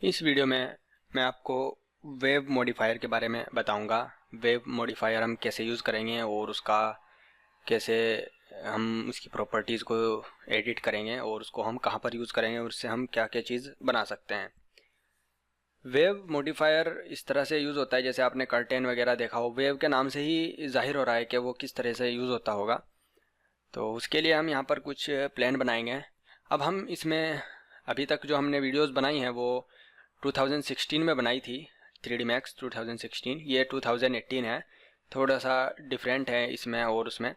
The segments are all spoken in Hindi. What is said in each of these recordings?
इस वीडियो में मैं आपको वेव मॉडिफायर के बारे में बताऊंगा। वेव मॉडिफायर हम कैसे यूज़ करेंगे और उसका कैसे हम उसकी प्रॉपर्टीज़ को एडिट करेंगे और उसको हम कहाँ पर यूज़ करेंगे और उससे हम क्या क्या चीज़ बना सकते हैं। वेव मॉडिफायर इस तरह से यूज़ होता है जैसे आपने कर्टेन वगैरह देखा हो। वेव के नाम से ही जाहिर हो रहा है कि वो किस तरह से यूज़ होता होगा। तो उसके लिए हम यहाँ पर कुछ प्लान बनाएंगे। अब हम इसमें अभी तक जो हमने वीडियोस बनाई हैं वो 2016 में बनाई थी। 3D Max 2016, ये 2018 है। थोड़ा सा डिफरेंट है इसमें और उसमें,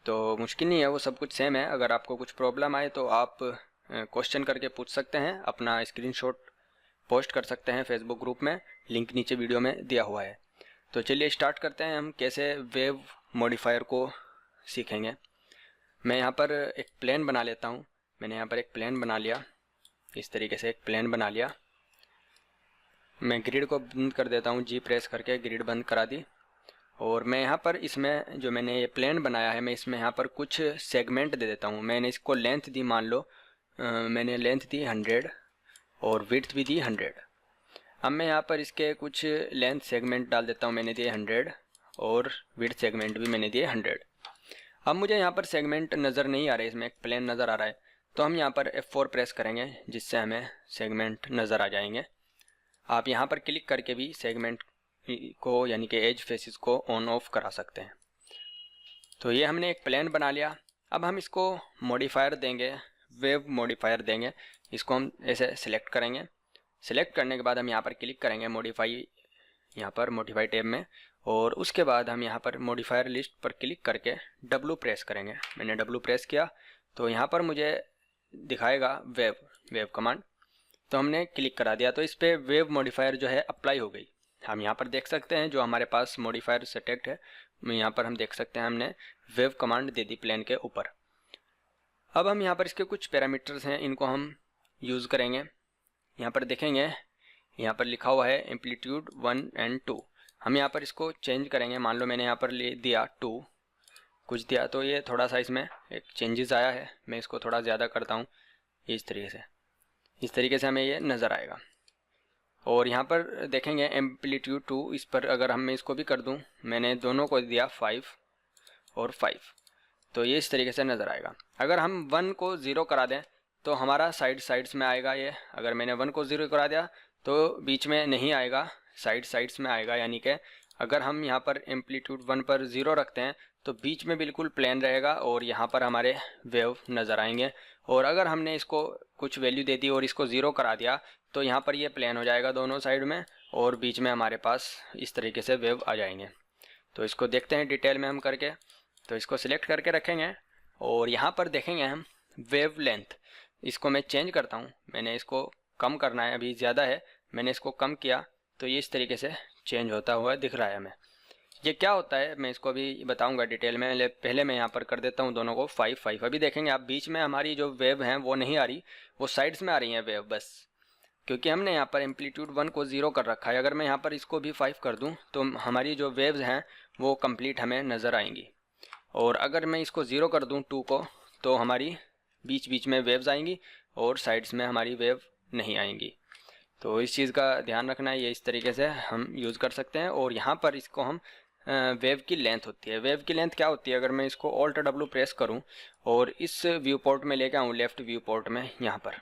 तो मुश्किल नहीं है, वो सब कुछ सेम है। अगर आपको कुछ प्रॉब्लम आए तो आप क्वेश्चन करके पूछ सकते हैं, अपना स्क्रीनशॉट पोस्ट कर सकते हैं फेसबुक ग्रुप में, लिंक नीचे वीडियो में दिया हुआ है। तो चलिए स्टार्ट करते हैं, हम कैसे वेव मॉडिफायर को सीखेंगे। मैं यहाँ पर एक प्लेन बना लेता हूँ। मैंने यहाँ पर एक प्लेन बना लिया, इस तरीके से एक प्लेन बना लिया। मैं ग्रिड को बंद कर देता हूँ, जी प्रेस करके ग्रिड बंद करा दी। और मैं यहाँ पर इसमें जो मैंने ये प्लेन बनाया है, मैं इसमें यहाँ पर कुछ सेगमेंट दे देता हूँ। मैंने इसको लेंथ दी, मान लो मैंने लेंथ दी 100 और विड्थ भी दी 100। अब मैं यहाँ पर इसके कुछ लेंथ सेगमेंट डाल देता हूँ। मैंने दिए 100 और विड्थ सेगमेंट भी मैंने दिए 100। अब मुझे यहाँ पर सेगमेंट नज़र नहीं आ रहे, इसमें एक प्लेन नज़र आ रहा है, तो हम यहाँ पर F4 प्रेस करेंगे जिससे हमें सेगमेंट नज़र आ जाएंगे। आप यहाँ पर क्लिक करके भी सेगमेंट को यानी कि एज फेसिस को ऑन ऑफ करा सकते हैं। तो ये हमने एक प्लेन बना लिया। अब हम इसको मॉडिफायर देंगे, वेव मॉडिफायर देंगे। इसको हम ऐसे सिलेक्ट करेंगे। सिलेक्ट करने के बाद हम यहाँ पर क्लिक करेंगे मॉडिफाई, यहाँ पर मॉडिफाई टैब में, और उसके बाद हम यहाँ पर मॉडिफायर लिस्ट पर क्लिक करके W प्रेस करेंगे। मैंने W प्रेस किया तो यहाँ पर मुझे दिखाएगा वेव कमांड, तो हमने क्लिक करा दिया तो इस पर वेव मॉडिफायर जो है अप्लाई हो गई। हम यहाँ पर देख सकते हैं जो हमारे पास मॉडिफायर सेलेक्ट है, यहाँ पर हम देख सकते हैं हमने वेव कमांड दे दी प्लेन के ऊपर। अब हम यहाँ पर इसके कुछ पैरामीटर्स हैं, इनको हम यूज़ करेंगे। यहाँ पर देखेंगे, यहाँ पर लिखा हुआ है एम्पलीट्यूड 1 और 2। हम यहाँ पर इसको चेंज करेंगे। मान लो मैंने यहाँ पर ले दिया 2 कुछ दिया, तो ये थोड़ा सा इसमें एक चेंजेस आया है। मैं इसको थोड़ा ज़्यादा करता हूँ, इस तरीके से हमें ये नज़र आएगा। और यहाँ पर देखेंगे एम्पलीट्यूड 2, इस पर अगर हम मैं इसको भी कर दूँ, मैंने दोनों को दिया 5 और 5, तो ये इस तरीके से नज़र आएगा। अगर हम 1 को 0 करा दें तो हमारा साइड्स में आएगा ये। अगर मैंने 1 को 0 करा दिया तो बीच में नहीं आएगा, साइड्स में आएगा। यानी कि अगर हम यहाँ पर एम्पलीट्यूड 1 पर 0 रखते हैं तो बीच में बिल्कुल प्लेन रहेगा और यहाँ पर हमारे वेव नज़र आएंगे। और अगर हमने इसको कुछ वैल्यू दे दी और इसको 0 करा दिया तो यहाँ पर ये प्लेन हो जाएगा दोनों साइड में और बीच में हमारे पास इस तरीके से वेव आ जाएंगे। तो इसको देखते हैं डिटेल में हम करके। तो इसको सिलेक्ट करके रखेंगे और यहाँ पर देखेंगे हम वेव लेंथ, इसको मैं चेंज करता हूँ। मैंने इसको कम करना है, अभी ज़्यादा है, मैंने इसको कम किया तो ये इस तरीके से चेंज होता हुआ दिख रहा है हमें। ये क्या होता है मैं इसको अभी बताऊंगा डिटेल में। पहले मैं यहाँ पर कर देता हूँ दोनों को 5 5। अभी देखेंगे आप बीच में हमारी जो वेव हैं वो नहीं आ रही, वो साइड्स में आ रही हैं वेव बस, क्योंकि हमने यहाँ पर एम्पलीट्यूड 1 को 0 कर रखा है। अगर मैं यहाँ पर इसको भी 5 कर दूँ तो हमारी जो वेव्स हैं वो कंप्लीट हमें नज़र आएंगी। और अगर मैं इसको 0 कर दूँ 2 को, तो हमारी बीच में वेव्स आएंगी और साइड्स में हमारी वेव नहीं आएंगी। तो इस चीज़ का ध्यान रखना है, ये इस तरीके से हम यूज़ कर सकते हैं। और यहाँ पर इसको हम वेव की लेंथ होती है। वेव की लेंथ क्या होती है, अगर मैं इसको Alt W प्रेस करूँ और इस व्यू पोर्ट में लेके आऊँ, लेफ़्ट व्यू पोर्ट में, यहाँ पर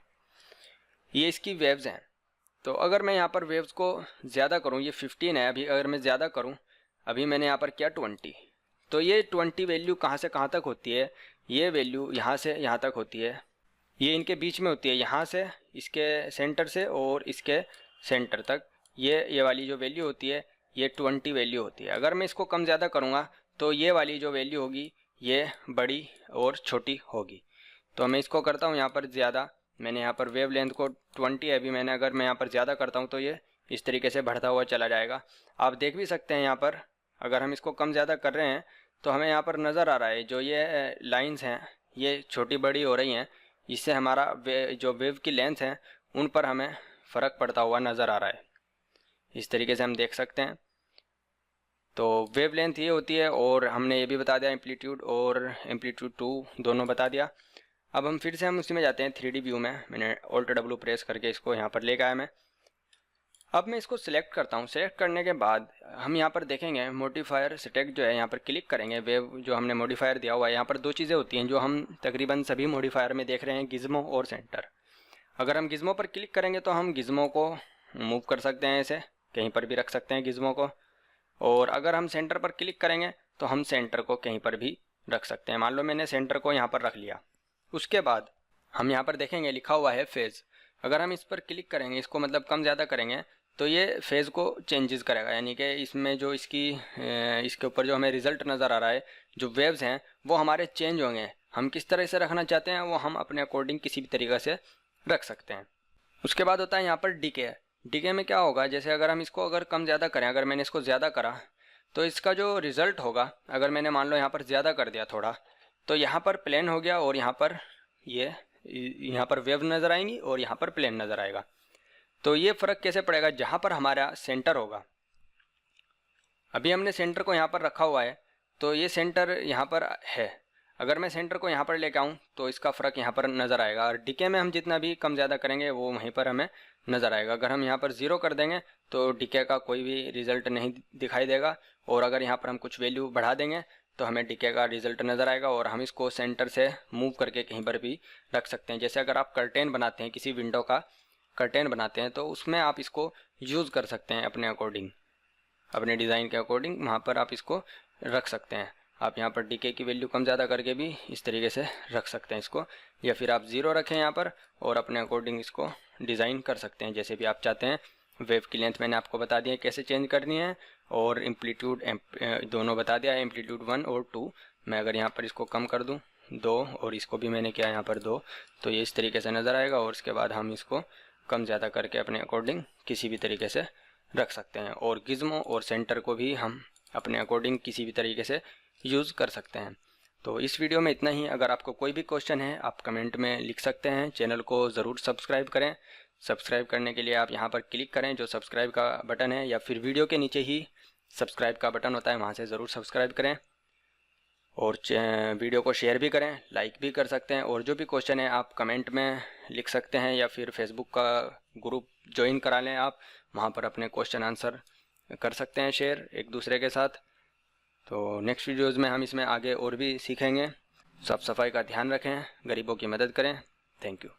ये इसकी वेव्स हैं। तो अगर मैं यहाँ पर वेव्स को ज़्यादा करूँ, ये 15 है अभी, अगर मैं ज़्यादा करूँ, अभी मैंने यहाँ पर किया 20, तो ये 20 वैल्यू कहाँ से कहाँ तक होती है, ये वैल्यू यहाँ से यहाँ तक होती है, ये इनके बीच में होती है, यहाँ से इसके सेंटर से और इसके सेंटर तक ये वाली जो वैल्यू होती है ये 20 वैल्यू होती है। अगर मैं इसको कम ज़्यादा करूँगा तो ये वाली जो वैल्यू होगी ये बड़ी और छोटी होगी। तो मैं इसको करता हूँ यहाँ पर ज़्यादा, मैंने यहाँ पर वेव लेंथ को 20 है अभी मैंने, अगर मैं यहाँ पर ज़्यादा करता हूँ तो ये इस तरीके से बढ़ता हुआ चला जाएगा। आप देख भी सकते हैं यहाँ पर अगर हम इसको कम ज़्यादा कर रहे हैं तो हमें यहाँ पर नज़र आ रहा है जो ये लाइन्स हैं ये छोटी बड़ी हो रही हैं, इससे हमारा जो वेव की लेंथ है उन पर हमें फ़र्क पड़ता हुआ नज़र आ रहा है। इस तरीके से हम देख सकते हैं। तो वेव लेंथ ये होती है, और हमने ये भी बता दिया एम्पलीट्यूड और एम्पलीट्यूड 2 दोनों बता दिया। अब हम फिर से हम उसी में जाते हैं 3D व्यू में। मैंने Alt W प्रेस करके इसको यहाँ पर लेके आया मैं। अब मैं इसको सिलेक्ट करता हूँ। सिलेक्ट करने के बाद हम यहाँ पर देखेंगे मॉडिफायर स्टैक जो है, यहाँ पर क्लिक करेंगे। वेव जो हमने मॉडिफायर दिया हुआ है, यहाँ पर दो चीज़ें होती हैं जो हम तकरीबन सभी मॉडिफायर में देख रहे हैं, गिज़्मो और सेंटर। अगर हम गिज़्मो पर क्लिक करेंगे तो हम गिज़्मो को मूव कर सकते हैं, ऐसे कहीं पर भी रख सकते हैं गिज़्मो को। और अगर हम सेंटर पर क्लिक करेंगे तो हम सेंटर को कहीं पर भी रख सकते हैं। मान लो मैंने सेंटर को यहाँ पर रख लिया। उसके बाद हम यहाँ पर देखेंगे लिखा हुआ है फेज़। अगर हम इस पर क्लिक करेंगे, इसको मतलब कम ज़्यादा करेंगे, तो ये फेज़ को चेंजेस करेगा। यानी कि इसमें जो इसके ऊपर जो हमें रिज़ल्ट नज़र आ रहा है, जो वेव्स हैं वो हमारे चेंज होंगे। हम किस तरह से रखना चाहते हैं वो हम अपने अकॉर्डिंग किसी भी तरीक़े से रख सकते हैं। उसके बाद होता है यहाँ पर डीके। डीके में क्या होगा, जैसे अगर हम इसको अगर कम ज़्यादा करें, अगर मैंने इसको ज़्यादा करा तो इसका जो रिज़ल्ट होगा, अगर मैंने मान लो यहाँ पर ज़्यादा कर दिया थोड़ा, तो यहाँ पर प्लेन हो गया और यहाँ पर वेव नज़र आएंगी और यहाँ पर प्लेन नज़र आएगा। तो ये फ़र्क कैसे पड़ेगा, जहाँ पर हमारा सेंटर होगा। अभी हमने सेंटर को यहाँ पर रखा हुआ है तो ये सेंटर यहाँ पर है। अगर मैं सेंटर को यहाँ पर लेके आऊँ तो इसका फ़र्क यहाँ पर नज़र आएगा। और डीके में हम जितना भी कम ज़्यादा करेंगे वो वहीं पर हमें नज़र आएगा। अगर हम यहाँ पर 0 कर देंगे तो डीके का कोई भी रिज़ल्ट नहीं दिखाई देगा। और अगर यहाँ पर हम कुछ वैल्यू बढ़ा देंगे तो हमें डीके का रिज़ल्ट नज़र आएगा। और हम इसको सेंटर से मूव करके कहीं पर भी रख सकते हैं। जैसे अगर आप कर्टेन बनाते हैं, किसी विंडो का कर्टेन बनाते हैं, तो उसमें आप इसको यूज़ कर सकते हैं अपने अकॉर्डिंग, अपने डिज़ाइन के अकॉर्डिंग वहाँ पर आप इसको रख सकते हैं। आप यहाँ पर डीके की वैल्यू कम ज़्यादा करके भी इस तरीके से रख सकते हैं इसको, या फिर आप 0 रखें यहाँ पर और अपने अकॉर्डिंग इसको डिज़ाइन कर सकते हैं जैसे भी आप चाहते हैं। वेव की लेंथ मैंने आपको बता दिया कैसे चेंज करनी है, और एम्पलीट्यूड दोनों बता दिया, एम्पलीट्यूड 1 और 2। मैं अगर यहाँ पर इसको कम कर दूँ 2 और इसको भी मैंने किया यहाँ पर 2, तो ये इस तरीके से नज़र आएगा। और उसके बाद हम इसको कम ज़्यादा करके अपने अकॉर्डिंग किसी भी तरीके से रख सकते हैं। और गिज़्मो और सेंटर को भी हम अपने अकॉर्डिंग किसी भी तरीके से यूज़ कर सकते हैं। तो इस वीडियो में इतना ही। अगर आपको कोई भी क्वेश्चन है आप कमेंट में लिख सकते हैं। चैनल को ज़रूर सब्सक्राइब करें। सब्सक्राइब करने के लिए आप यहाँ पर क्लिक करें जो सब्सक्राइब का बटन है, या फिर वीडियो के नीचे ही सब्सक्राइब का बटन होता है, वहाँ से ज़रूर सब्सक्राइब करें। और वीडियो को शेयर भी करें, लाइक भी कर सकते हैं। और जो भी क्वेश्चन है आप कमेंट में लिख सकते हैं, या फिर फेसबुक का ग्रुप ज्वाइन करा लें आप, वहाँ पर अपने क्वेश्चन आंसर कर सकते हैं शेयर एक दूसरे के साथ। तो नेक्स्ट वीडियोज़ में हम इसमें आगे और भी सीखेंगे। साफ़ सफाई का ध्यान रखें, गरीबों की मदद करें। Thank you.